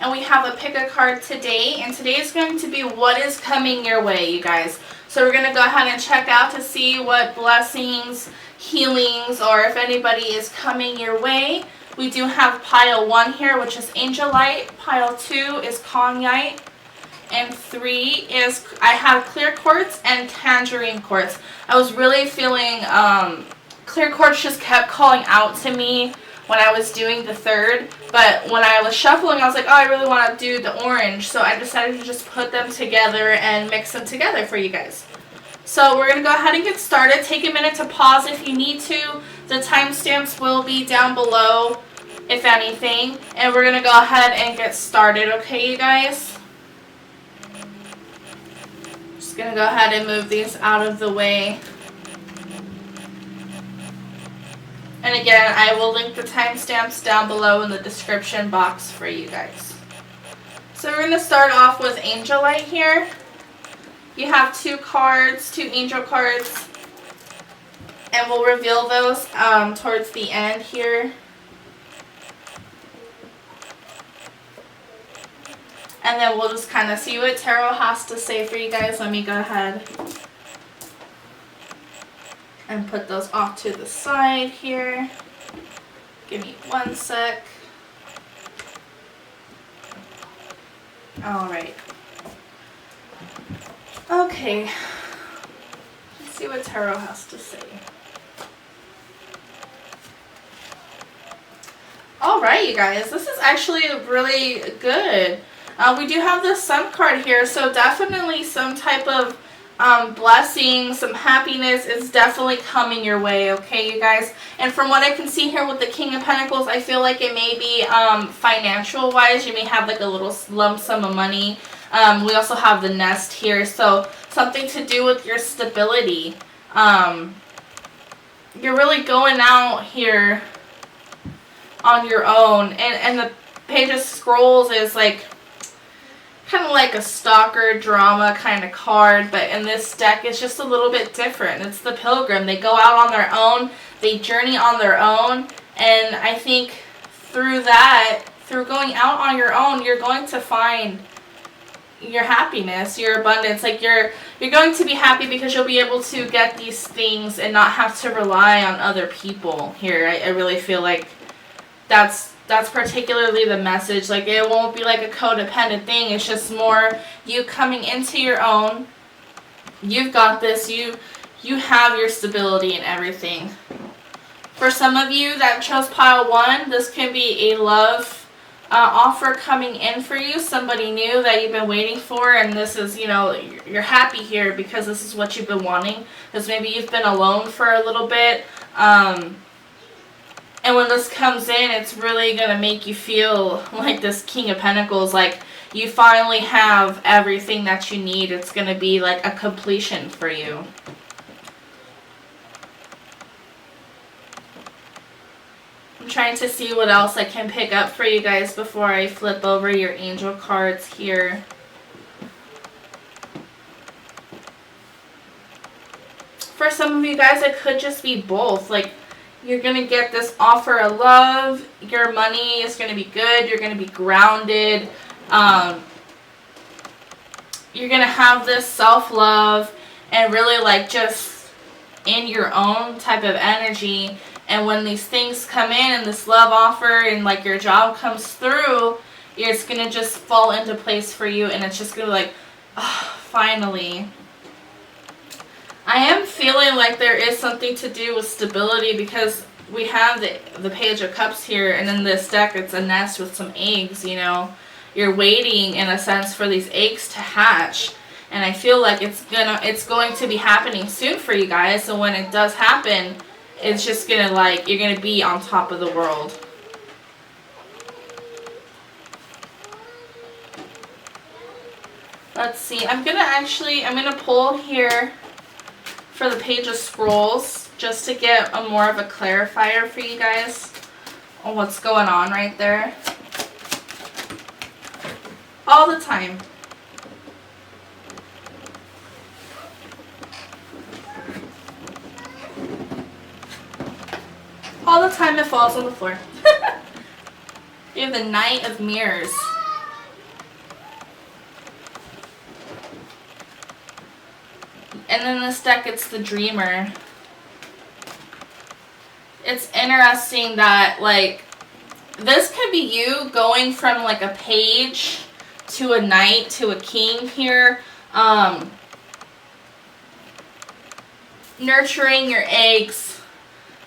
and we have a pick a card today, and today is going to be what is coming your way, you guys. So we're going to go ahead and check out to see what blessings, healings, or if anybody is coming your way. We do have pile 1 here, which is Angelite. Pile 2 is Kanyite. And 3 is, I have clear quartz and Tangerine quartz. I was really feeling, clear quartz just kept calling out to me when I was doing the 3rd. But when I was shuffling, I was like, oh, I really want to do the orange. So I decided to just put them together and mix them together for you guys. So we're going to go ahead and get started. Take a minute to pause if you need to. The timestamps will be down below, if anything. And we're going to go ahead and get started, okay, you guys? Just going to go ahead and move these out of the way. And again, I will link the timestamps down below in the description box for you guys. So we're going to start off with Angelite here. You have 2 cards, 2 angel cards, and we'll reveal those towards the end here. And then we'll just kind of see what tarot has to say for you guys. Let me go ahead and put those off to the side here. Give me 1 sec. All right. Okay, let's see what tarot has to say. Alright, you guys, this is actually really good. We do have the Sun card here, so definitely some type of blessing, some happiness is definitely coming your way, okay, you guys? And from what I can see here with the King of Pentacles, I feel like it may be financial-wise. You may have like a little lump sum of money. We also have the nest here, so something to do with your stability. You're really going out here on your own. And the Page of Scrolls is like kind of like a stalker drama kind of card, but in this deck it's just a little bit different. It's the Pilgrim. They go out on their own, they journey on their own, and I think through that, through going out on your own, you're going to find your happiness, your abundance. Like you're going to be happy because you'll be able to get these things and not have to rely on other people here. I really feel like that's particularly the message. Like it won't be like a codependent thing. It's just more you coming into your own. You've got this. You have your stability and everything. For some of you that chose pile 1, this can be a love offer coming in for you, somebody new that you've been waiting for, and this is, you know, you're happy here because this is what you've been wanting, because maybe you've been alone for a little bit, and when this comes in, it's really going to make you feel like this King of Pentacles, like you finally have everything that you need. It's going to be like a completion for you. I'm trying to see what else I can pick up for you guys before I flip over your angel cards here. For some of you guys, it could just be both. Like, you're going to get this offer of love. Your money is going to be good. You're going to be grounded. You're going to have this self-love and really like just in your own type of energy. And when these things come in and this love offer and like your job comes through, it's going to just fall into place for you, and it's just going to be like, oh, finally. I am feeling like there is something to do with stability because we have the Page of Cups here, and in this deck it's a nest with some eggs, you know. You're waiting in a sense for these eggs to hatch, and I feel like it's going to be happening soon for you guys. So when it does happen, it's just going to like, you're going to be on top of the world. Let's see. I'm going to pull here for the Page of Scrolls just to get a more of a clarifier for you guys on what's going on right there. All the time. All the time it falls on the floor. We have the Knight of Mirrors. And then this deck, it's the Dreamer. It's interesting that, like, this could be you going from, like, a page to a knight to a king here. Nurturing your eggs,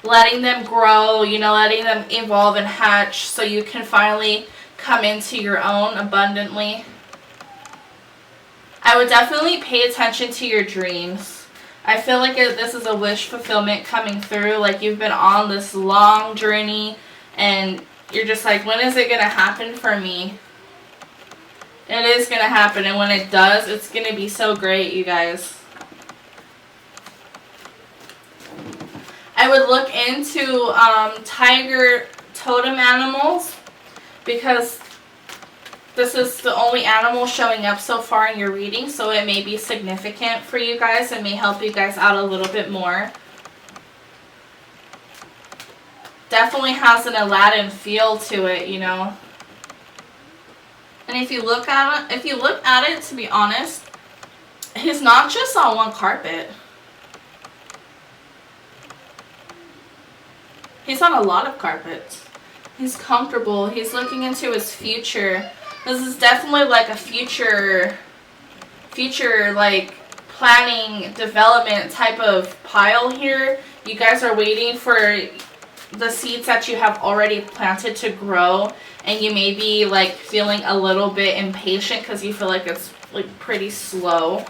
letting them grow, you know, letting them evolve and hatch so you can finally come into your own abundantly. I would definitely pay attention to your dreams. I feel like this is a wish fulfillment coming through. Like you've been on this long journey and you're just like, when is it going to happen for me? It is going to happen, and when it does, it's going to be so great, you guys. I would look into tiger totem animals, because this is the only animal showing up so far in your reading, so it may be significant for you guys and may help you guys out a little bit more. Definitely has an Aladdin feel to it, you know. And if you look at it, to be honest, he's not just on one carpet. He's on a lot of carpets. He's comfortable. He's looking into his future. This is definitely like a future like planning, development type of pile here. You guys are waiting for the seeds that you have already planted to grow, and you may be like feeling a little bit impatient because you feel like it's like pretty slow.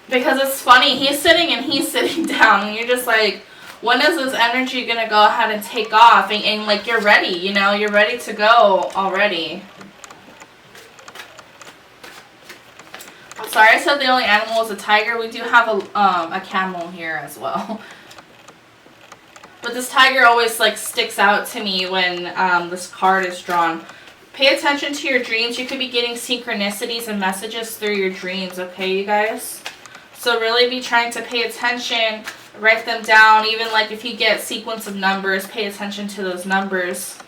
Because it's funny, he's sitting and he's sitting down, and you're just like, when is this energy gonna go ahead and take off? And like, you're ready, you know, you're ready to go already. I'm sorry I said the only animal is a tiger. We do have a camel here as well. But this tiger always like sticks out to me when this card is drawn. Pay attention to your dreams. You could be getting synchronicities and messages through your dreams, okay, you guys? So really be trying to pay attention, write them down. Even like if you get sequence of numbers, pay attention to those numbers.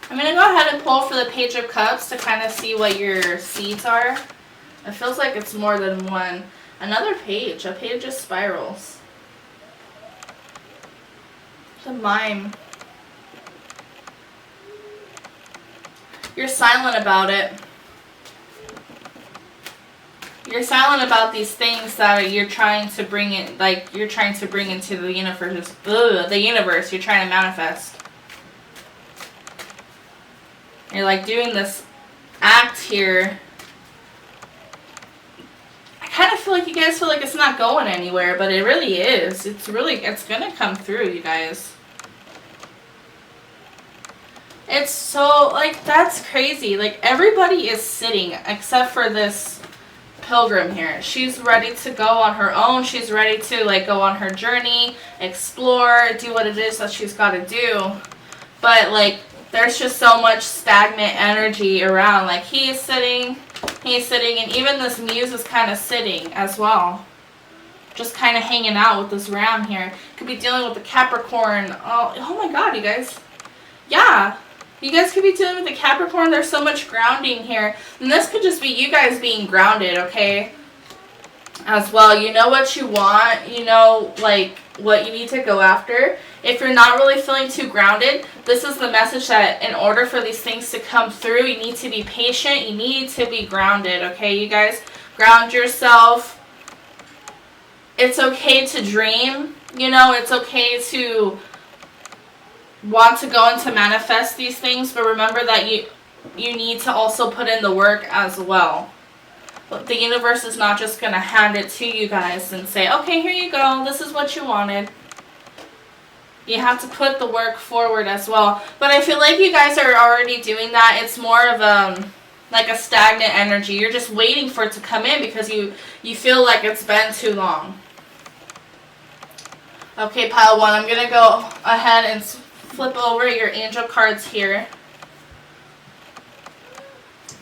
I'm going to go ahead and pull for the Page of Cups to kind of see what your seeds are. It feels like it's more than one. Another page, a page of spirals. The Mime. You're silent about it. You're silent about these things that you're trying to bring in, like you're trying to bring into the universe. The universe. You're trying to manifest. You're like doing this act here. I kind of feel like you guys feel like it's not going anywhere, but it really is. It's gonna come through, you guys. It's so, like, that's crazy. Like, everybody is sitting except for this pilgrim here. She's ready to go on her own. She's ready to, like, go on her journey, explore, do what it is that she's got to do. But, like, there's just so much stagnant energy around. Like, he's sitting, and even this muse is kind of sitting as well. Just kind of hanging out with this ram here. Could be dealing with the Capricorn. Oh my god, you guys. Yeah. You guys could be dealing with the Capricorn. There's so much grounding here. And this could just be you guys being grounded, okay? As well. You know what you want. You know, like, what you need to go after. If you're not really feeling too grounded, this is the message that in order for these things to come through, you need to be patient. You need to be grounded, okay, you guys? Ground yourself. It's okay to dream. You know, it's okay to want to go and to manifest these things, but remember that you need to also put in the work as well. The universe is not just going to hand it to you guys and say, okay, here you go, this is what you wanted. You have to put the work forward as well. But I feel like you guys are already doing that. It's more of like a stagnant energy. You're just waiting for it to come in because you feel like it's been too long. Okay, pile one, I'm going to go ahead and flip over your angel cards here.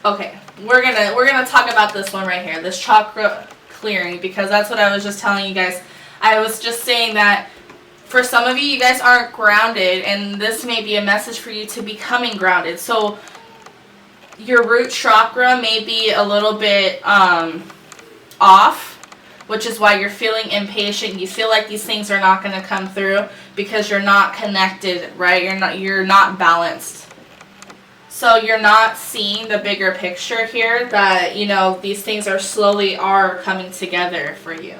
Okay, we're gonna talk about this one right here, this chakra clearing, because that's what I was just telling you guys. I was just saying that for some of you, you guys aren't grounded, and this may be a message for you to becoming grounded. So your root chakra may be a little bit off, which is why you're feeling impatient. You feel like these things are not going to come through because you're not connected, right? You're not balanced. So you're not seeing the bigger picture here that, you know, these things are slowly coming together for you.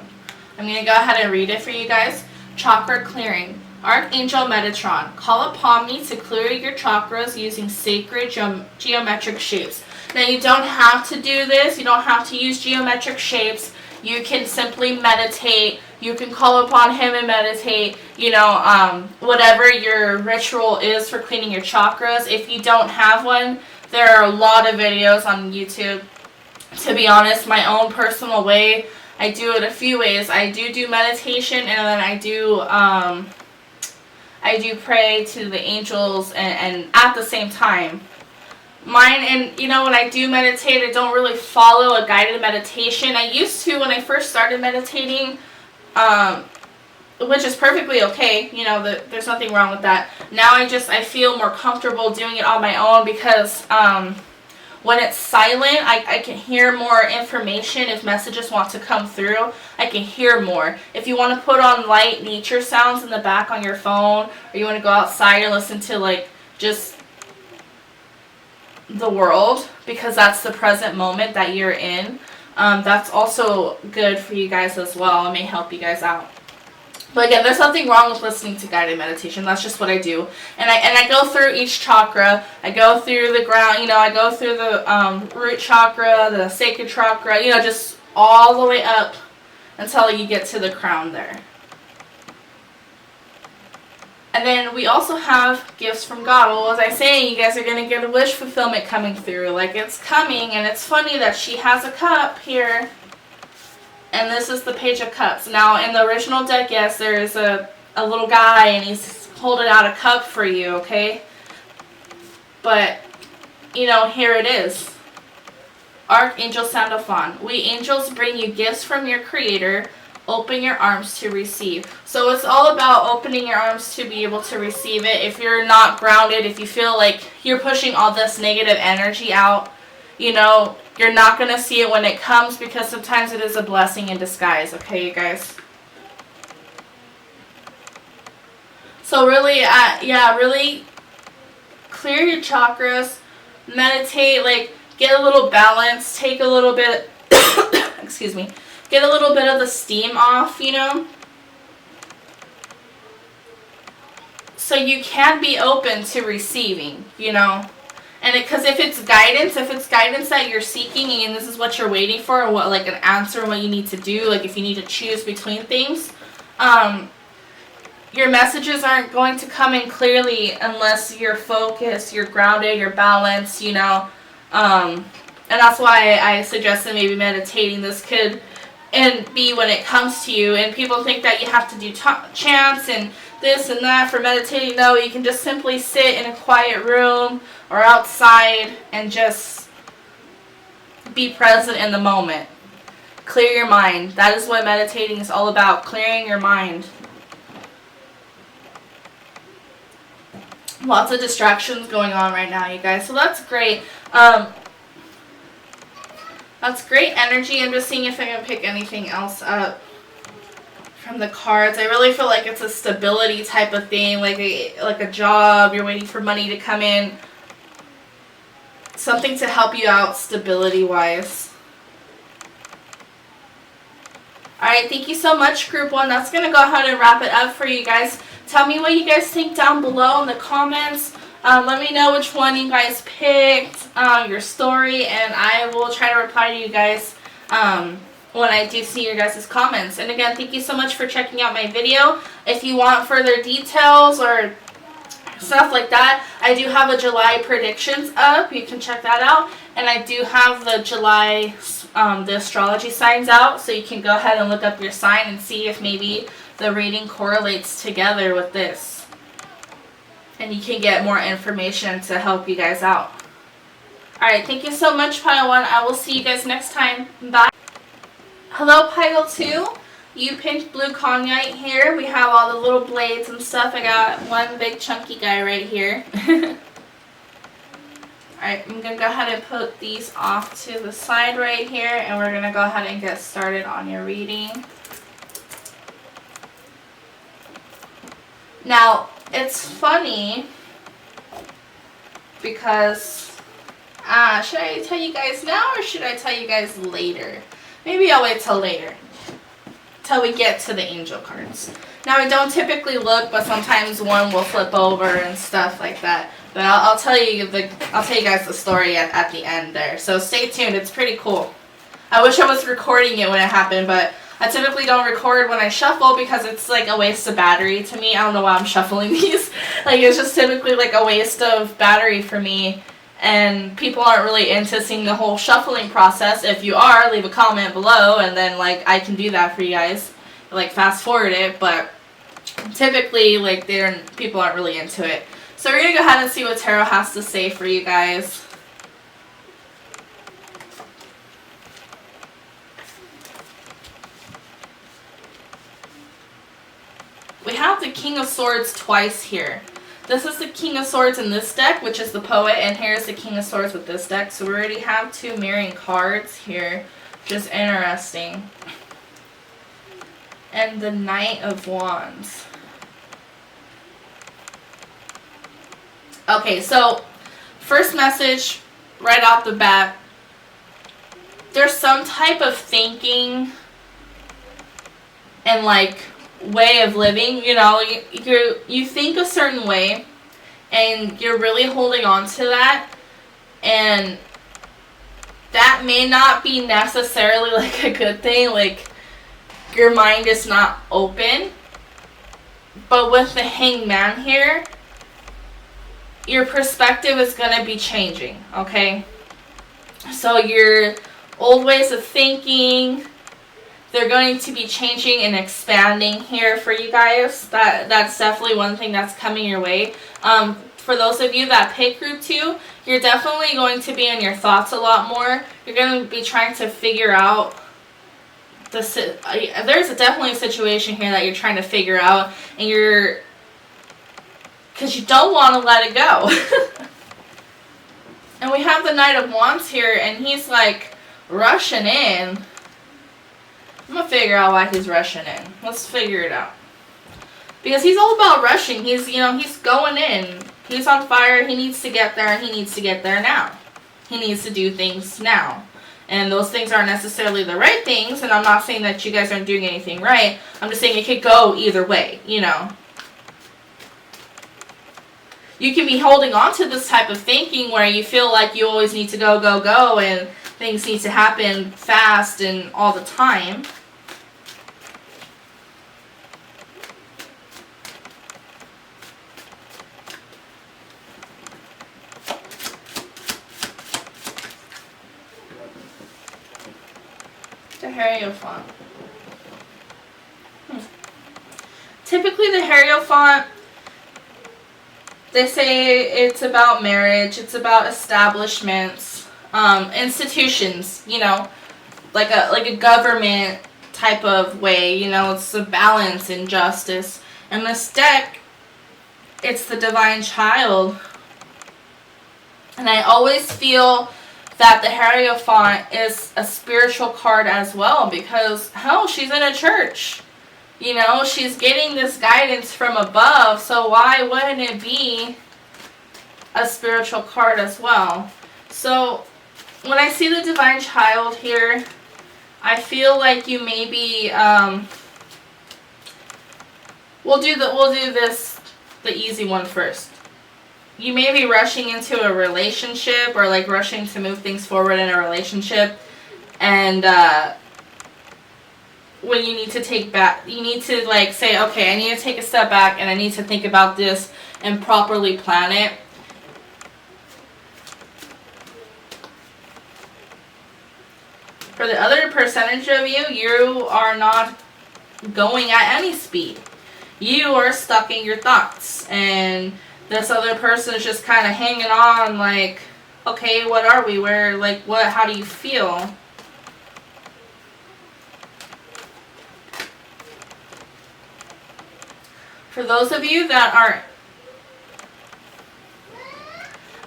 I'm going to go ahead and read it for you guys. Chakra clearing. Archangel Metatron, call upon me to clear your chakras using sacred geometric shapes. Now, you don't have to do this. You don't have to use geometric shapes. You can simply meditate. You can call upon him and meditate. You know, whatever your ritual is for cleaning your chakras. If you don't have one, there are a lot of videos on YouTube. To be honest, my own personal way, I do it a few ways. I do meditation, and then I do pray to the angels and at the same time. Mine, and you know, when I do meditate, I don't really follow a guided meditation. I used to when I first started meditating, which is perfectly okay. You know, there's nothing wrong with that. Now I feel more comfortable doing it on my own because when it's silent, I can hear more information. If messages want to come through, I can hear more. If you want to put on light nature sounds in the back on your phone, or you want to go outside and listen to like just the world, because that's the present moment that you're in, that's also good for you guys as well. It may help you guys out. But again, there's nothing wrong with listening to guided meditation. That's just what I do. And I go through each chakra. I go through the ground, you know, I go through the root chakra, the sacred chakra, you know, just all the way up until you get to the crown there. And then we also have gifts from God. Well, as I say, you guys are going to get a wish fulfillment coming through. Like, it's coming. And it's funny that she has a cup here. And this is the Page of Cups. Now, in the original deck, yes, there is a little guy, and he's holding out a cup for you, okay? But, you know, here it is. Archangel Sandalphon. We angels bring you gifts from your Creator. Open your arms to receive. So it's all about opening your arms to be able to receive it. If you're not grounded, if you feel like you're pushing all this negative energy out, you know, you're not going to see it when it comes, because sometimes it is a blessing in disguise, okay, you guys? So really, yeah, really clear your chakras, meditate, like, get a little balance, take a little bit, excuse me, get a little bit of the steam off, you know? So you can be open to receiving, you know? And because if it's guidance that you're seeking and this is what you're waiting for, or what, like an answer, what you need to do, like if you need to choose between things, your messages aren't going to come in clearly unless you're focused, you're grounded, you're balanced, you know. And that's why I suggested maybe meditating. This could be when it comes to you. And people think that you have to do chants and this and that for meditating. No, you can just simply sit in a quiet room or outside and just be present in the moment. Clear your mind. That is what meditating is all about, clearing your mind. Lots of distractions going on right now, you guys. So that's great. That's great energy. I'm just seeing if I can pick anything else up from the cards. I really feel like it's a stability type of thing, like a job. You're waiting for money to come in. Something to help you out stability-wise. Alright, thank you so much, Group 1. That's going to go ahead and wrap it up for you guys. Tell me what you guys think down below in the comments. Let me know which one you guys picked, your story, and I will try to reply to you guys when I do see your guys' comments. And again, thank you so much for checking out my video. If you want further details or stuff like that, I do have a July predictions up. You can check that out. And I do have the July, the astrology signs out, so you can go ahead and look up your sign and see if maybe the reading correlates together with this. And you can get more information to help you guys out. Alright, thank you so much, Pile 1. I will see you guys next time. Bye. Hello, Pile 2. You picked blue Kanyite here. We have all the little blades and stuff. I got one big chunky guy right here. Alright, I'm going to go ahead and put these off to the side right here, and we're going to go ahead and get started on your reading. Now, it's funny because, should I tell you guys now or should I tell you guys later? Maybe I'll wait till later, till we get to the angel cards. Now, I don't typically look, but sometimes one will flip over and stuff like that. But I'll tell you guys the story at the end there. So stay tuned. It's pretty cool. I wish I was recording it when it happened, but I typically don't record when I shuffle because it's like a waste of battery to me. I don't know why I'm shuffling these. Like, it's just typically like a waste of battery for me. And people aren't really into seeing the whole shuffling process. If you are, leave a comment below, and then like I can do that for you guys. Like fast forward it, but typically like people aren't really into it. So we're going to go ahead and see what Tarot has to say for you guys. We have the King of Swords twice here. This is the King of Swords in this deck, which is the Poet, and here's the King of Swords with this deck. So we already have two mirroring cards here, which is interesting. And the Knight of Wands. Okay, so first message right off the bat. There's some type of thinking and like way of living, you know, you think a certain way and you're really holding on to that, and that may not be necessarily like a good thing, like your mind is not open. But with the Hangman here, your perspective is going to be changing, okay? So your old ways of thinking, they're going to be changing and expanding here for you guys. That's definitely one thing that's coming your way. For those of you that pick group 2, you're definitely going to be in your thoughts a lot more. You're going to be trying to figure out there's definitely a situation here that you're trying to figure out, and because you don't want to let it go. And we have the Knight of Wands here, and he's like rushing in. I'm going to figure out why he's rushing in. Let's figure it out. Because he's all about rushing. He's going in. He's on fire. He needs to get there, and he needs to get there now. He needs to do things now. And those things aren't necessarily the right things, and I'm not saying that you guys aren't doing anything right. I'm just saying it could go either way, you know. You can be holding on to this type of thinking where you feel like you always need to go, go, go, and things need to happen fast and all the time. The Hierophant. Typically the Hierophant, they say it's about marriage, it's about establishments, institutions, you know, like a government type of way, you know, it's a balance and justice. And this deck, it's the Divine Child. And I always feel that the Hierophant is a spiritual card as well, because, hell, she's in a church. You know, she's getting this guidance from above, so why wouldn't it be a spiritual card as well? So, when I see the Divine Child here, I feel like you maybe, we'll do the easy one first. You may be rushing into a relationship, or like rushing to move things forward in a relationship, and when you need to take back, you need to like say, okay, I need to take a step back and I need to think about this and properly plan it. For the other percentage of you, you are not going at any speed. You are stuck in your thoughts, and this other person is just kind of hanging on like, okay, what are we? Where, like, what, how do you feel? For those of you that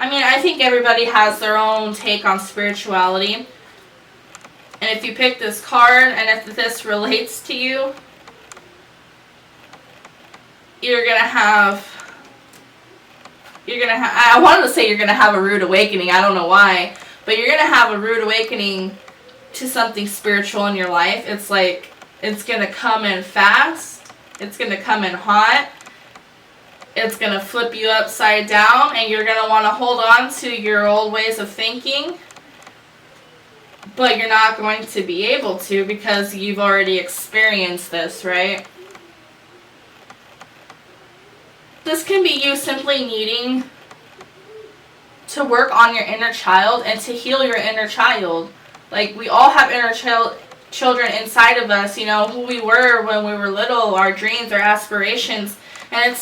I mean, I think everybody has their own take on spirituality. And if you pick this card, and if this relates to you, you're gonna have, I wanted to say you're gonna have a rude awakening, I don't know why, but you're gonna have a rude awakening to something spiritual in your life. It's like, it's gonna come in fast, it's gonna come in hot, it's gonna flip you upside down, and you're gonna want to hold on to your old ways of thinking, but you're not going to be able to because you've already experienced this, right? This can be you simply needing to work on your inner child and to heal your inner child. Like, we all have inner children inside of us, you know, who we were when we were little, our dreams, our aspirations. And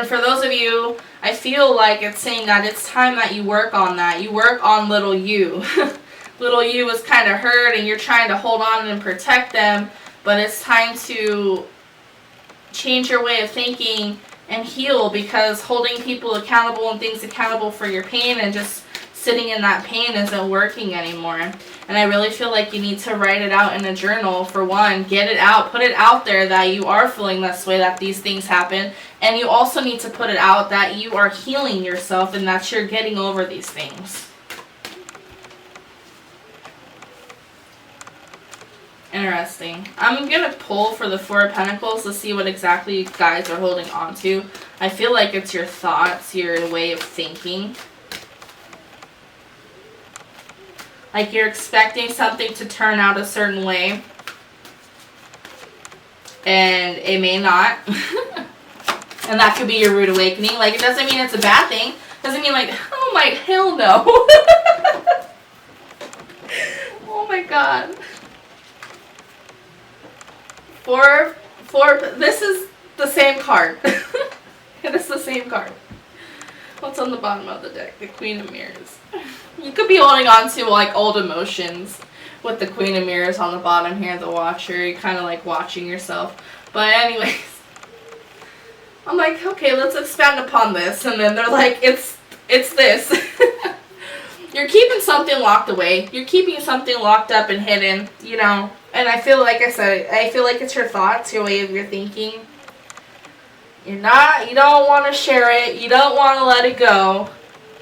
for those of you, I feel like it's saying that it's time that you work on that. You work on little you. Little you is kind of hurt and you're trying to hold on and protect them, but it's time to change your way of thinking and heal, because holding people accountable and things accountable for your pain and just sitting in that pain isn't working anymore. And I really feel like you need to write it out in a journal. For one, get it out, put it out there that you are feeling this way, that these things happen. And you also need to put it out that you are healing yourself and that you're getting over these things. Interesting. I'm going to pull for the Four of Pentacles to see what exactly you guys are holding on to. I feel like it's your thoughts, your way of thinking. Like you're expecting something to turn out a certain way, and it may not. And that could be your rude awakening. Like, it doesn't mean it's a bad thing. It doesn't mean like, oh my, hell no. Oh my god. This is the same card. It is the same card. What's on the bottom of the deck? The Queen of Mirrors. You could be holding on to like old emotions with the Queen of Mirrors on the bottom here, the Watcher. You're kind of like watching yourself. But anyways, I'm like, okay, let's expand upon this. And then they're like, it's this. You're keeping something locked away. You're keeping something locked up and hidden, you know. And I feel like I said, I feel like it's your thoughts, your way of your thinking. You don't want to share it. You don't want to let it go.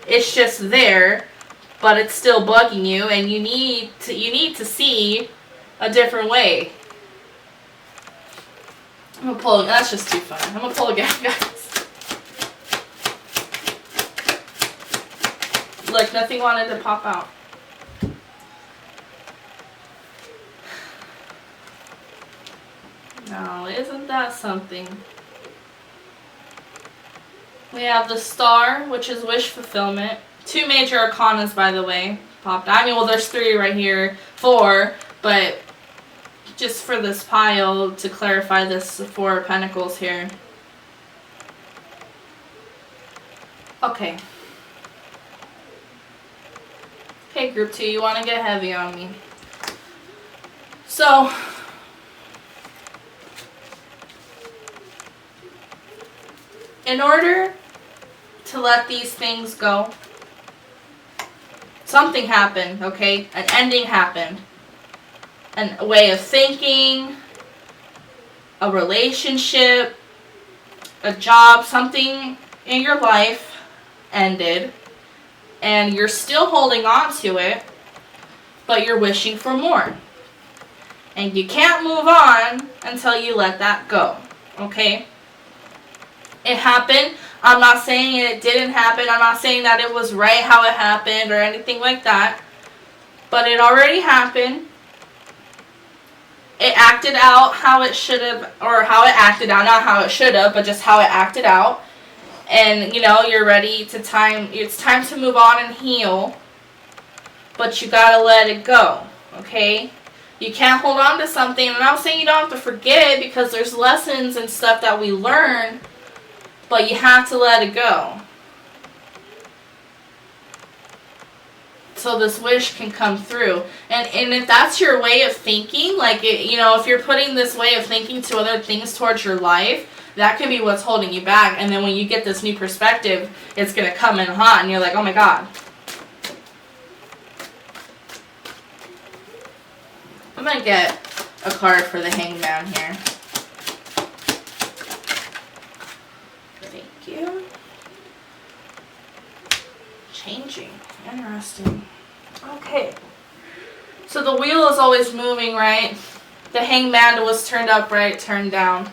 It's just there, but it's still bugging you, and you need to see a different way. I'm gonna pull. That's just too fun. I'm gonna pull again, guys. Look, nothing wanted to pop out. Now, isn't that something? We have the Star, which is wish fulfillment. 2 major arcanas, by the way, popped. I mean, well, there's 3 right here, 4, but just for this pile to clarify this 4 of Pentacles here. Okay. Okay, group 2, you want to get heavy on me. So, in order to let these things go, something happened, okay? An ending happened. A way of thinking, a relationship, a job, something in your life ended, and you're still holding on to it, but you're wishing for more. And you can't move on until you let that go, okay? It happened. I'm not saying it didn't happen. I'm not saying that it was right how it happened or anything like that. But it already happened. It acted out how it should have, or how it acted out, not how it should have, but just how it acted out. And, you know, you're ready to it's time to move on and heal. But you gotta let it go, okay? You can't hold on to something. And I'm not saying you don't have to forget, because there's lessons and stuff that we learn. But you have to let it go, so this wish can come through. And if that's your way of thinking, like, you know, if you're putting this way of thinking to other things towards your life, That can be what's holding you back. And then when you get this new perspective, it's going to come in hot and you're like, oh my God. I'm going to get a card for the Hangman here. Thank you. Changing. Interesting. Okay. So the wheel is always moving, right? The Hangman was turned upright, turned down.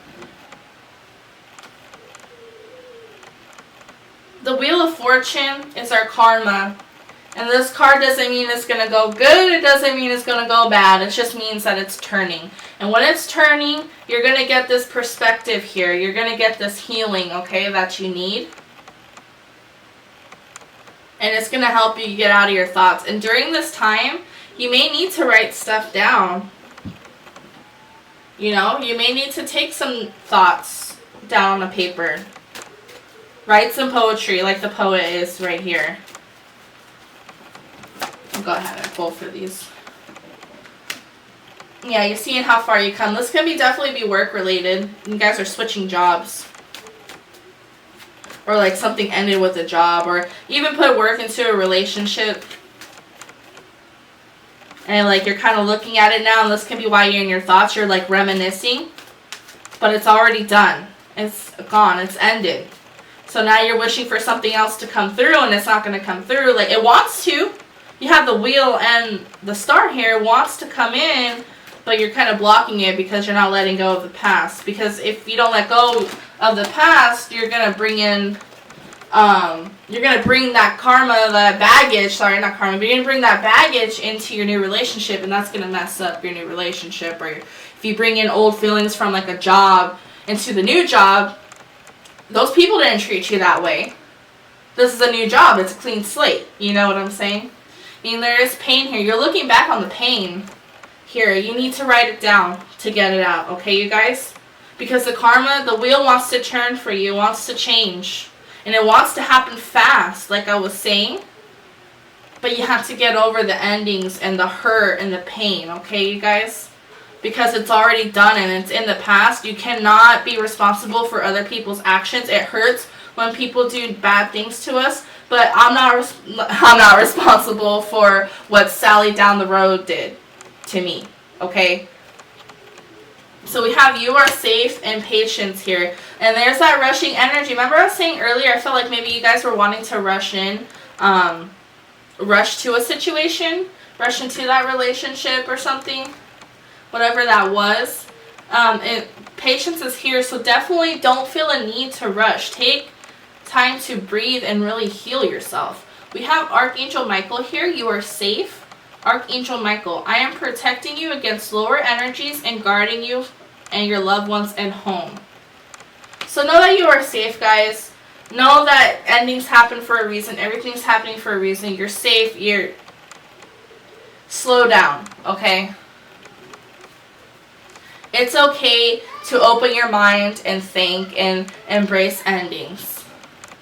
The Wheel of Fortune is our karma. And this card doesn't mean it's going to go good. It doesn't mean it's going to go bad. It just means that it's turning. And when it's turning, you're going to get this perspective here. You're going to get this healing, okay, that you need. And it's going to help you get out of your thoughts. And during this time, you may need to write stuff down. You know, you may need to take some thoughts down on a paper. Write some poetry like the poet is right here. I'll go ahead and pull for these. Yeah, you're seeing how far you come. This can definitely be work related. You guys are switching jobs. Or like something ended with a job. Or even put work into a relationship. And like you're kind of looking at it now, and this can be why you're in your thoughts. You're like reminiscing, but it's already done. It's gone. It's ended. So now you're wishing for something else to come through, and it's not going to come through. Like it wants to. You have the wheel and the star here. It wants to come in, but you're kind of blocking it because you're not letting go of the past. Because if you don't let go of the past, you're going to bring in you're going to bring that karma, that baggage, sorry, not karma, but you're going to bring that baggage into your new relationship, and that's going to mess up your new relationship. Or if you bring in old feelings from like a job into the new job, those people didn't treat you that way. This is a new job. It's a clean slate. You know what I'm saying? I mean, there is pain here. You're looking back on the pain here. You need to write it down to get it out, okay, you guys? Because the karma, the wheel wants to turn for you, wants to change. And it wants to happen fast, like I was saying. But you have to get over the endings and the hurt and the pain, okay, you guys? Because it's already done and it's in the past. You cannot be responsible for other people's actions. It hurts when people do bad things to us. But I'm not responsible for what Sally down the road did to me, okay? So we have you are safe and patience here. And there's that rushing energy. Remember I was saying earlier, I felt like maybe you guys were wanting to rush in, rush to a situation, rush into that relationship or something, whatever that was. Patience is here, so definitely don't feel a need to rush. Take time to breathe and really heal yourself. We have Archangel Michael here. You are safe. Archangel Michael, I am protecting you against lower energies and guarding you and your loved ones and home. So know that you are safe, guys. Know that endings happen for a reason. Everything's happening for a reason. You're safe. You're... Slow down, okay? It's okay to open your mind and think and embrace endings.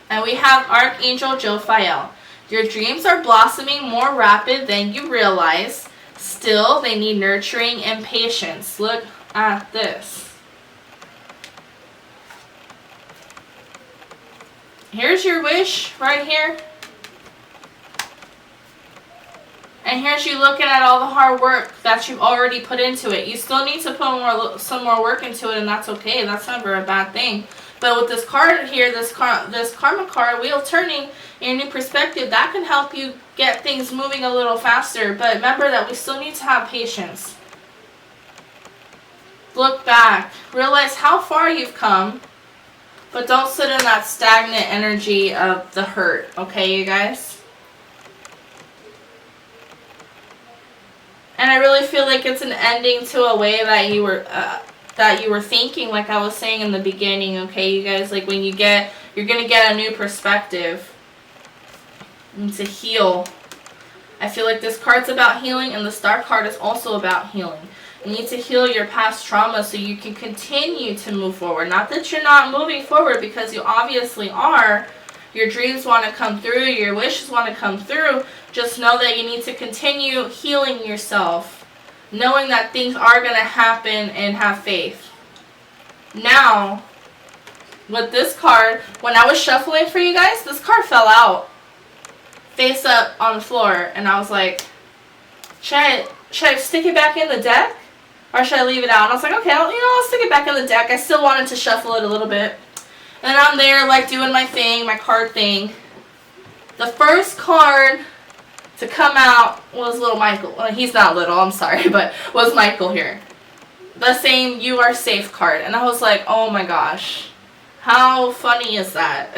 And we have Archangel Jophiel. Your dreams are blossoming more rapid than you realize. Still, they need nurturing and patience. Look at this. Here's your wish right here. And here's you looking at all the hard work that you've already put into it. You still need to put some more work into it, and that's okay. That's never a bad thing. But with this card here, this karma card, wheel turning, in your new perspective, that can help you get things moving a little faster. But remember that we still need to have patience. Look back. Realize how far you've come. But don't sit in that stagnant energy of the hurt. Okay, you guys? And I really feel like it's an ending to a way that you were thinking, like I was saying in the beginning, okay, you guys, like when you're going to get a new perspective and to heal. I feel like this card's about healing, and the star card is also about healing. You need to heal your past trauma so you can continue to move forward. Not that you're not moving forward, because you obviously are. Your dreams want to come through, your wishes want to come through. Just know that you need to continue healing yourself, knowing that things are going to happen, and have faith. Now, with this card, when I was shuffling for you guys, this card fell out face up on the floor, and I was like, should I stick it back in the deck, or should I leave it out? And I was like, okay, I'll stick it back in the deck. I still wanted to shuffle it a little bit. And I'm there, like, doing my thing, my card thing. The first card to come out was little Michael. Well, he's not little, I'm sorry, but was Michael here. The same "You Are Safe" card. And I was like, oh my gosh, how funny is that?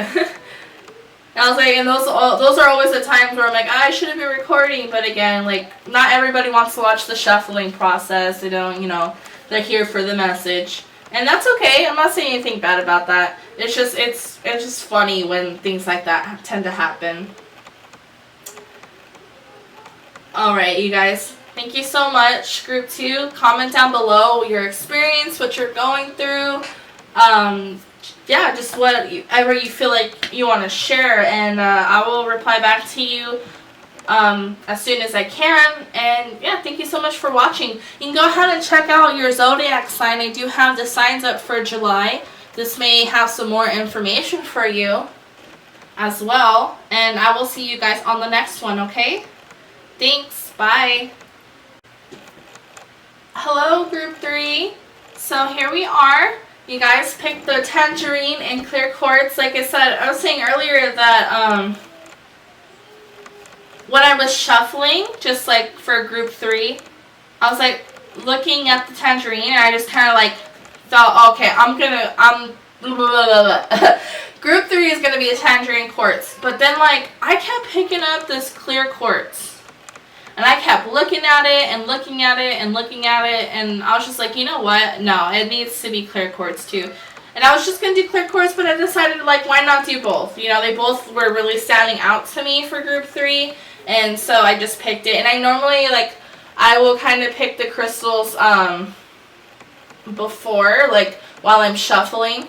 And I was like, and those are always the times where I'm like, I shouldn't be recording. But again, like, not everybody wants to watch the shuffling process. They don't, they're here for the message. And that's okay. I'm not saying anything bad about that. It's just funny when things like that tend to happen. Alright, you guys. Thank you so much, Group 2. Comment down below your experience, what you're going through. Yeah, just whatever you feel like you want to share. And I will reply back to you as soon as I can. And yeah, thank you so much for watching. You can go ahead and check out your zodiac sign. I do have the signs up for July. This may have some more information for you as well. And I will see you guys on the next one, okay? Thanks. Bye. Hello, Group 3. So here we are. You guys picked the Tangerine and Clear Quartz. Like I said, I was saying earlier that when I was shuffling, just like for Group 3, I was like looking at the Tangerine, and I just kind of like thought, okay, Group 3 is gonna be a Tangerine Quartz. But then, like, I kept picking up this Clear Quartz, and I kept looking at it and looking at it and looking at it, and I was just like, you know what? No, it needs to be Clear Quartz too. And I was just going to do Clear Quartz, but I decided, like, why not do both? They both were really standing out to me for Group 3, and so I just picked it. And I normally, like, I will kind of pick the crystals before, like, while I'm shuffling.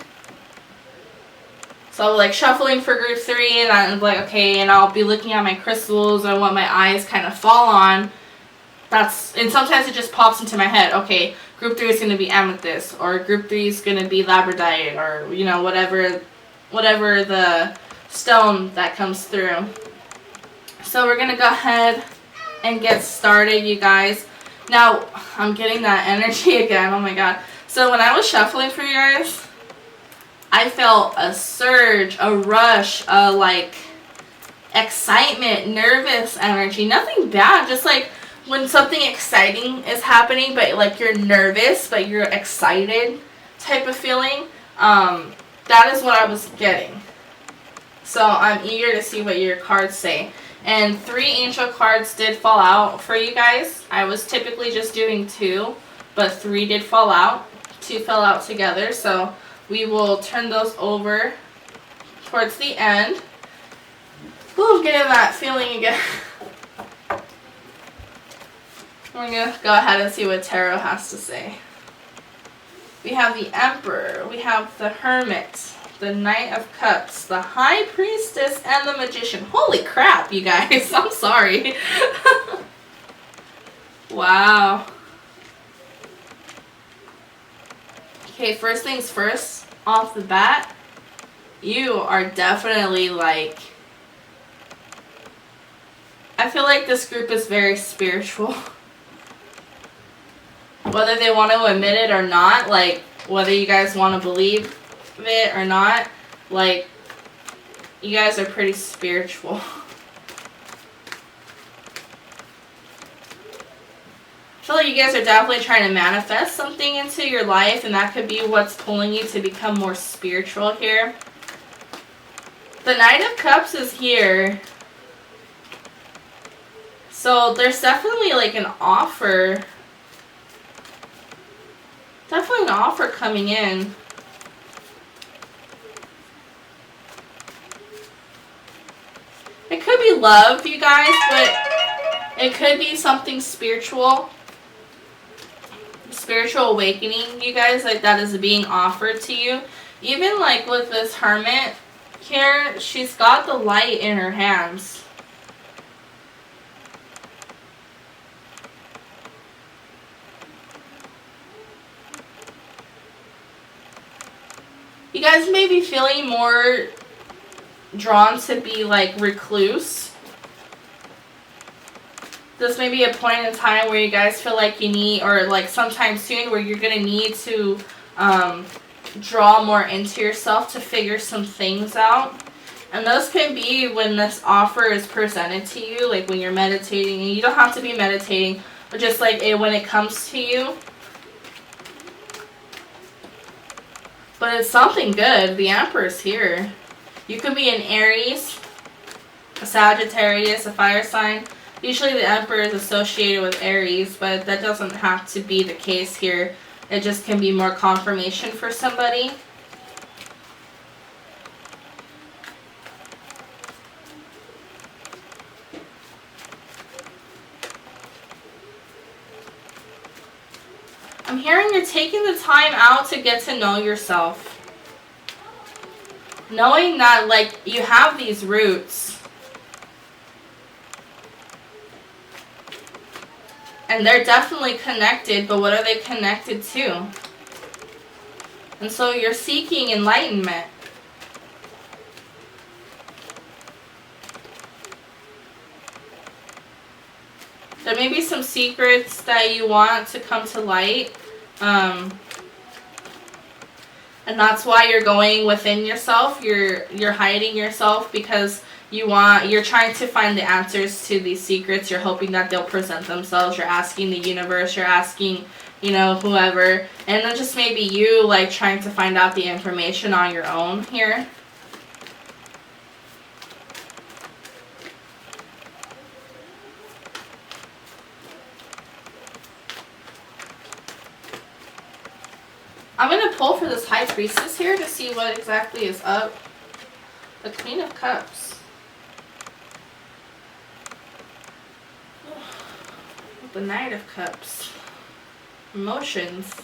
So, like, shuffling for Group 3, and I'm like, okay, and I'll be looking at my crystals and what my eyes kind of fall on. And sometimes it just pops into my head, okay, Group 3 is going to be amethyst, or Group 3 is going to be labradorite, or, whatever the stone that comes through. So we're going to go ahead and get started, you guys. Now, I'm getting that energy again, oh my god. So when I was shuffling for you guys, I felt a surge, a rush, a like excitement, nervous energy. Nothing bad, just like when something exciting is happening, but like you're nervous, but you're excited type of feeling. That is what I was getting. So I'm eager to see what your cards say. And 3 angel cards did fall out for you guys. I was typically just doing 2, but 3 did fall out. 2 fell out together, so we will turn those over towards the end. Ooh, getting that feeling again. We're going to go ahead and see what Tarot has to say. We have the Emperor, we have the Hermit, the Knight of Cups, the High Priestess, and the Magician. Holy crap, you guys. I'm sorry. Wow. Okay, first things first, off the bat, you are definitely like, I feel like this group is very spiritual. Whether they want to admit it or not, like, whether you guys want to believe it or not, like, you guys are pretty spiritual. I feel like you guys are definitely trying to manifest something into your life, and that could be what's pulling you to become more spiritual here. The Knight of Cups is here. So there's definitely like an offer. Definitely an offer coming in. It could be love, you guys, but it could be something spiritual. Spiritual awakening, you guys, like that is being offered to you. Even like with this Hermit here, she's got the light in her hands. You guys may be feeling more drawn to be like recluse. This may be a point in time where you guys feel like you need, or like sometime soon where you're going to need to draw more into yourself to figure some things out. And those can be when this offer is presented to you, like when you're meditating. And you don't have to be meditating, but just like when it comes to you. But it's something good. The Emperor's here. You could be an Aries, a Sagittarius, a fire sign. Usually the Emperor is associated with Aries, but that doesn't have to be the case here. It just can be more confirmation for somebody. I'm hearing you're taking the time out to get to know yourself. Knowing that, like, you have these roots. And they're definitely connected, but what are they connected to? And so you're seeking enlightenment. There may be some secrets that you want to come to light. And that's why you're going within yourself. You're hiding yourself because you're trying to find the answers to these secrets. You're hoping that they'll present themselves. You're asking the universe. You're asking, you know, whoever. And then just maybe you, like, trying to find out the information on your own here. I'm going to pull for this High Priestess here to see what exactly is up. The Queen of Cups. The Knight of Cups. Emotions.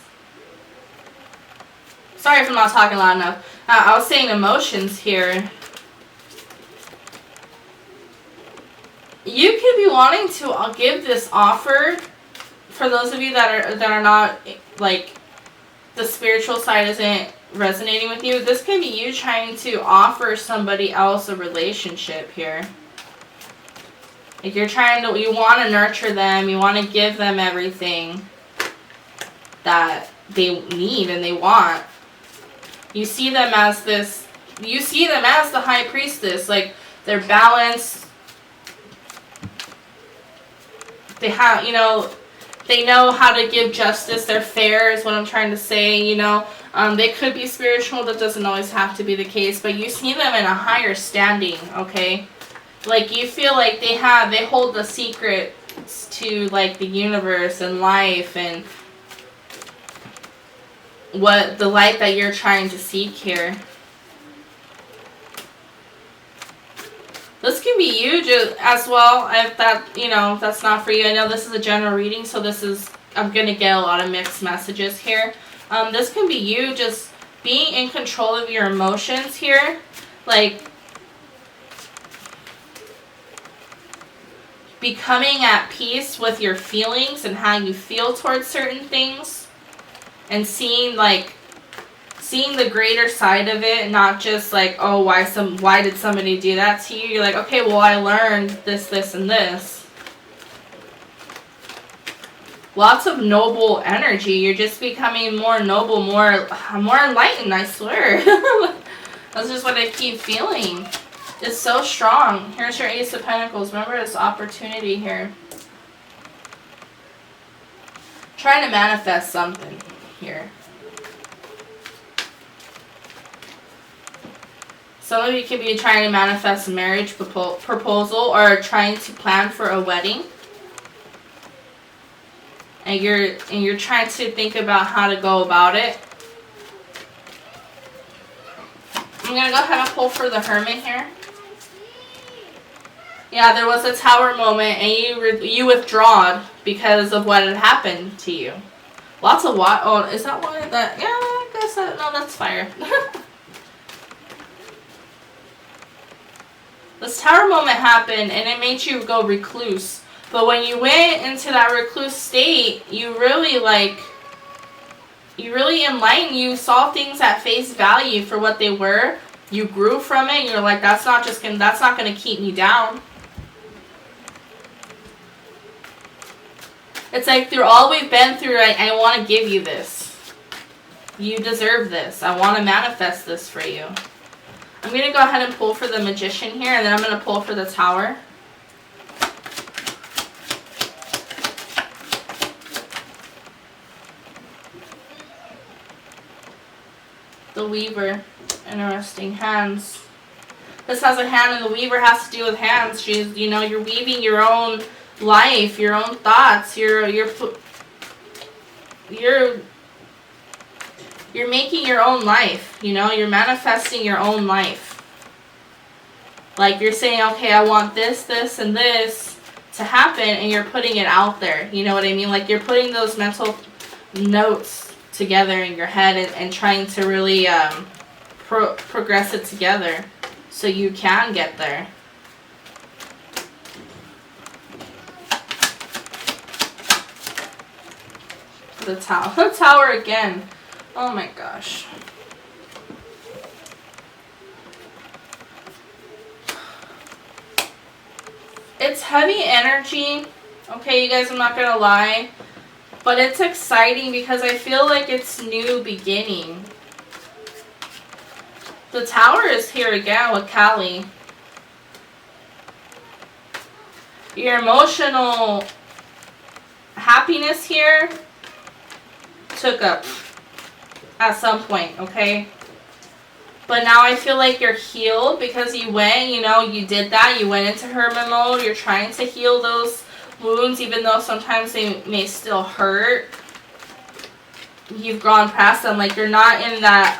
Sorry if I'm not talking loud enough. I was saying emotions here. You could be wanting to give this offer for those of you that are not, like, the spiritual side isn't resonating with you. This can be you trying to offer somebody else a relationship here. Like you want to nurture them, you want to give them everything that they need and they want. You see them as the High Priestess, like they're balanced. They have, you know, they know how to give justice. They're fair is what I'm trying to say, you know. They could be spiritual. That doesn't always have to be the case. But you see them in a higher standing, okay? Like you feel like they hold the secrets to like the universe and life and what the light that you're trying to seek here. This can be you just as well, if that, you know, if that's not for you. I know this is a general reading, so I'm going to get a lot of mixed messages here. This can be you just being in control of your emotions here. Like, becoming at peace with your feelings and how you feel towards certain things. And seeing the greater side of it, not just like, oh, why did somebody do that to you? You're like, okay, well, I learned this, this, and this. Lots of noble energy. You're just becoming more noble, more enlightened, I swear. That's just what I keep feeling. It's so strong. Here's your Ace of Pentacles. Remember this opportunity here. Trying to manifest something here. Some of you could be trying to manifest a marriage proposal or trying to plan for a wedding. And you're trying to think about how to go about it. I'm going to go ahead and pull for the Hermit here. Yeah, there was a Tower moment and you withdrawed because of what had happened to you. Lots of what? Oh, is that one that? Yeah, I guess no, that's fire. This Tower moment happened and it made you go recluse. But when you went into that recluse state, you really you really enlightened. You saw things at face value for what they were. You grew from it. And you're like, that's not gonna keep me down. It's like through all we've been through, I want to give you this. You deserve this. I want to manifest this for you. I'm going to go ahead and pull for the Magician here, and then I'm going to pull for the Tower. The Weaver. Interesting. Hands. This has a hand, and the Weaver has to do with hands. She's, you know, you're weaving your own life, your own thoughts. You're making your own life. You know, you're manifesting your own life. Like you're saying, okay, I want this, this, and this to happen, and you're putting it out there. You know what I mean? Like you're putting those mental notes together in your head and trying to really progress it together so you can get there. The tower again. Oh my gosh. It's heavy energy. Okay, you guys, I'm not gonna lie. But it's exciting because I feel like it's new beginning. The Tower is here again with Kali. Your emotional happiness here took up at some point, okay? But now I feel like you're healed because you went, you know, you did that. You went into hermit mode. You're trying to heal those wounds, even though sometimes they may still hurt. You've gone past them. Like, you're not in that,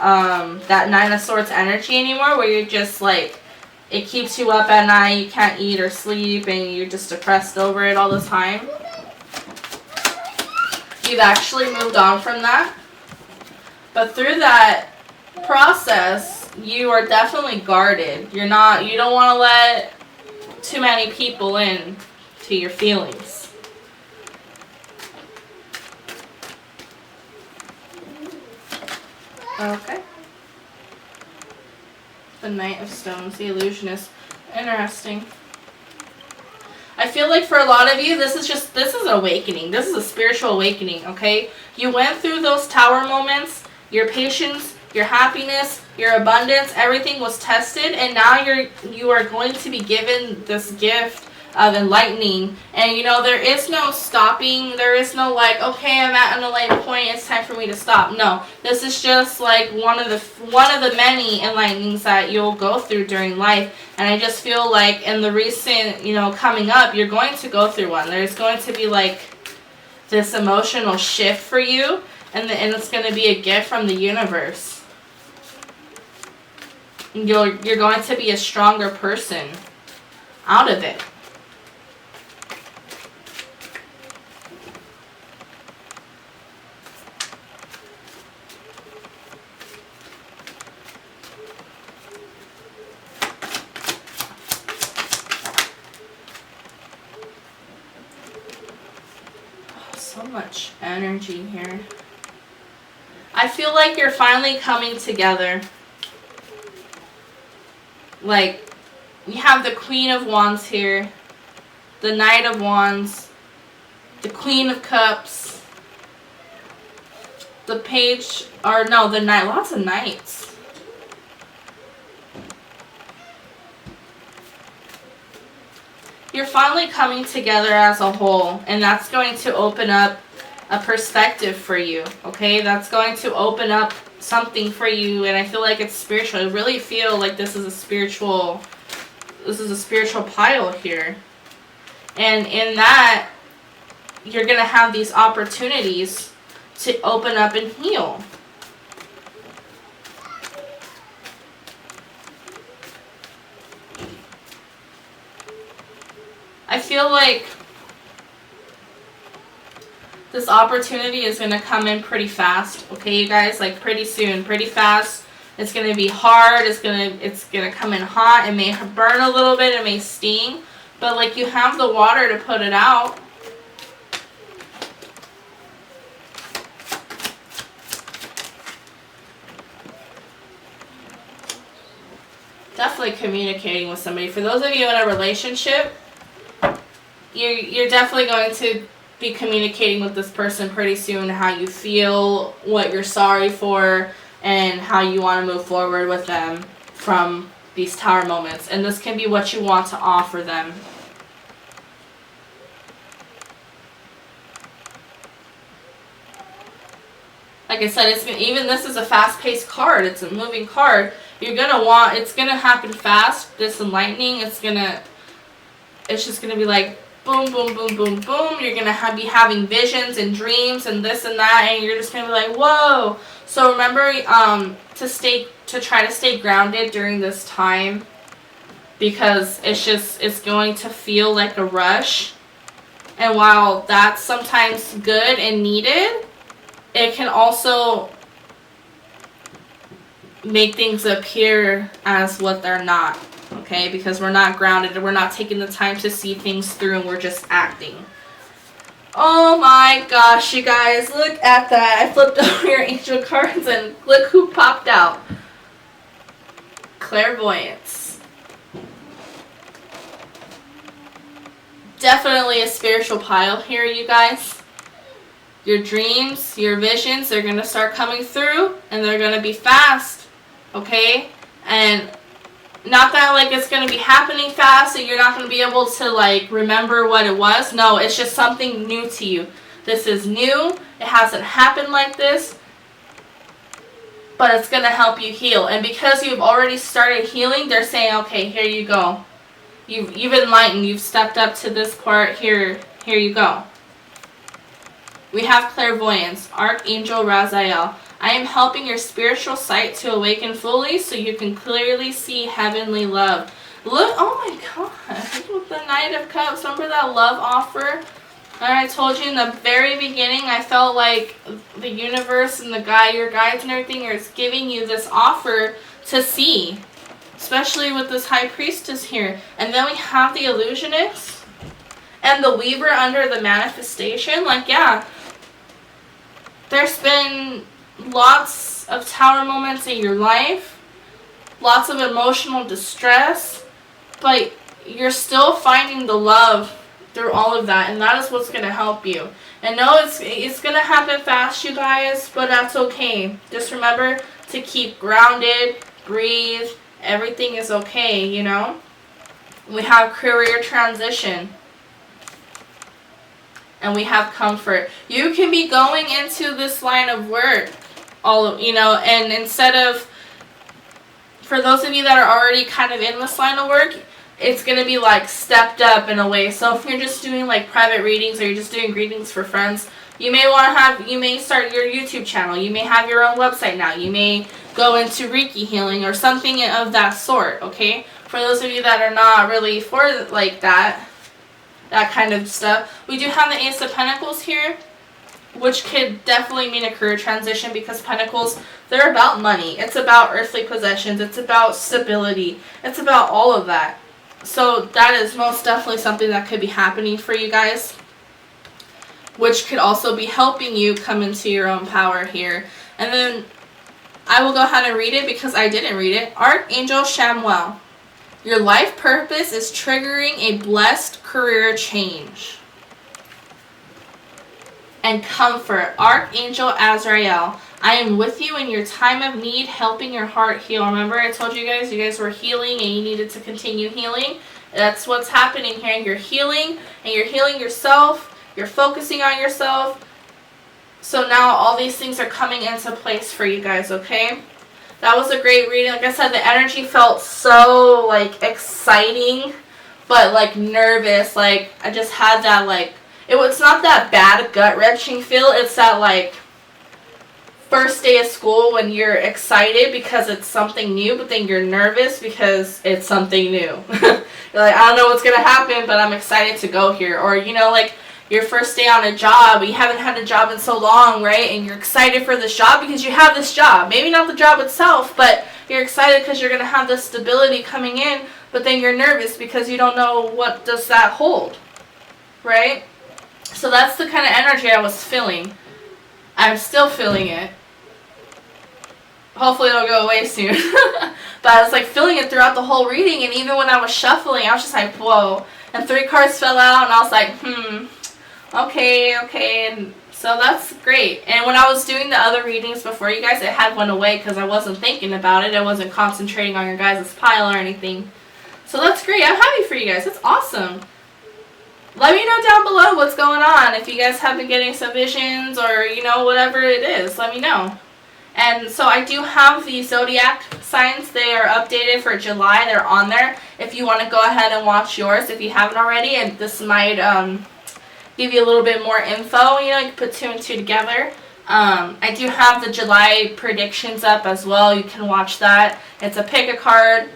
that Nine of Swords energy anymore where you're just, like, it keeps you up at night. You can't eat or sleep, and you're just depressed over it all the time. You've actually moved on from that. But through that process, you are definitely guarded. You don't want to let too many people in to your feelings. Okay. The Knight of Stones, the Illusionist. Interesting. I feel like for a lot of you, this is an awakening. This is a spiritual awakening, okay? You went through those tower moments. Your patience, your happiness, your abundance, everything was tested, and now you are going to be given this gift of enlightening. And you know, there is no stopping. There is no like, okay, I'm at an enlightened point, it's time for me to stop. No, this is just like one of the many enlightenings that you'll go through during life. And I just feel like in the recent, you know, coming up, you're going to go through one. There's going to be like this emotional shift for you, and it's going to be a gift from the universe. You're going to be a stronger person out of it. So much energy here. I feel like you're finally coming together. Like, we have the Queen of Wands here, the Knight of Wands, the Queen of Cups, the Page, or no, the Knight, lots of Knights. You're finally coming together as a whole, and that's going to open up a perspective for you, okay? That's going to open up something for you, and I feel like it's spiritual. I really feel like this is a spiritual pile here. And in that, you're going to have these opportunities to open up and heal. I feel like this opportunity is going to come in pretty fast, okay, you guys? Like, pretty soon, pretty fast. It's going to be hard. It's going to come in hot. It may burn a little bit. It may sting. But, like, you have the water to put it out. Definitely communicating with somebody. For those of you in a relationship, you're definitely going to be communicating with this person pretty soon how you feel, what you're sorry for, and how you want to move forward with them from these tower moments. And this can be what you want to offer them. Like I said, even this is a fast-paced card. It's a moving card. You're gonna want, it's gonna happen fast. This enlightening, it's just gonna be like boom, boom, boom, boom, boom. You're gonna be having visions and dreams and this and that, and you're just gonna be like, whoa. So remember, to try to stay grounded during this time, because it's going to feel like a rush. And while that's sometimes good and needed, it can also make things appear as what they're not, okay? Because we're not grounded and we're not taking the time to see things through and we're just acting. Oh my gosh, you guys, look at that. I flipped over your angel cards and look who popped out. Clairvoyance. Definitely a spiritual pile here, you guys. Your dreams, your visions, they're going to start coming through and they're going to be fast, okay? And not that like it's going to be happening fast and you're not going to be able to like remember what it was. No, it's just something new to you. This is new. It hasn't happened like this, but it's going to help you heal. And because you've already started healing, they're saying, okay, here you go. You've enlightened. You've stepped up to this part. Here you go. We have clairvoyance, Archangel Raziel. I am helping your spiritual sight to awaken fully so you can clearly see heavenly love. Look, oh my gosh, look with the Knight of Cups. Remember that love offer? And I told you in the very beginning, I felt like the universe and your guides and everything is giving you this offer to see. Especially with this High Priestess here. And then we have the Illusionist and the Weaver under the manifestation. Like, yeah. There's been lots of tower moments in your life, lots of emotional distress, but you're still finding the love through all of that, and that is what's going to help you. And no, it's going to happen fast, you guys, but that's okay. Just remember to keep grounded, breathe, everything is okay, you know? We have career transition. And we have comfort. You can be going into this line of work, and instead of, for those of you that are already kind of in this line of work, it's going to be like stepped up in a way. So if you're just doing like private readings or you're just doing greetings for friends, you may start your YouTube channel. You may have your own website now. You may go into Reiki healing or something of that sort, okay? For those of you that are not really for like that kind of stuff. We do have the Ace of Pentacles here, which could definitely mean a career transition, because Pentacles, they're about money. It's about earthly possessions. It's about stability. It's about all of that. So that is most definitely something that could be happening for you guys, which could also be helping you come into your own power here. And then I will go ahead and read it because I didn't read it. Archangel Chamuel. Your life purpose is triggering a blessed career change. And comfort, Archangel Azrael. I am with you in your time of need, helping your heart heal. Remember I told you guys were healing and you needed to continue healing. That's what's happening here. You're healing and you're healing yourself. You're focusing on yourself. So now all these things are coming into place for you guys, okay? That was a great reading. Like I said, the energy felt so, like, exciting, but, like, nervous. Like, I just had that, like, it's not that bad gut-wrenching feel. It's that, like, first day of school when you're excited because it's something new, but then you're nervous because it's something new. You're like, I don't know what's going to happen, but I'm excited to go here. Or, like, your first day on a job, you haven't had a job in so long, right? And you're excited for this job because you have this job. Maybe not the job itself, but you're excited because you're going to have this stability coming in, but then you're nervous because you don't know what does that hold, right? So that's the kind of energy I was feeling. I'm still feeling it. hopefully it'll go away soon. But I was like feeling it throughout the whole reading, and even when I was shuffling, I was just like, whoa. And 3 cards fell out, and I was like, okay. And so that's great. And when I was doing the other readings before you guys, it had went away because I wasn't thinking about it. I wasn't concentrating on your guys' pile or anything. So that's great. I'm happy for you guys. That's awesome. Let me know down below what's going on. If you guys have been getting some visions or, you know, whatever it is, let me know. And so I do have the zodiac signs. They are updated for July. They're on there. If you want to go ahead and watch yours if you haven't already. And this might give you a little bit more info. You know, you can put 2 and 2 together. I do have the July predictions up as well. You can watch that. It's a pick a card.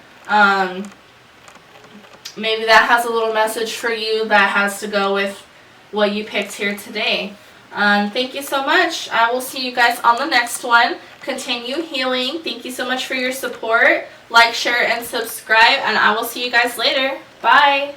Maybe that has a little message for you that has to go with what you picked here today. Thank you so much. I will see you guys on the next one. Continue healing. Thank you so much for your support. Like, share, and subscribe. And I will see you guys later. Bye.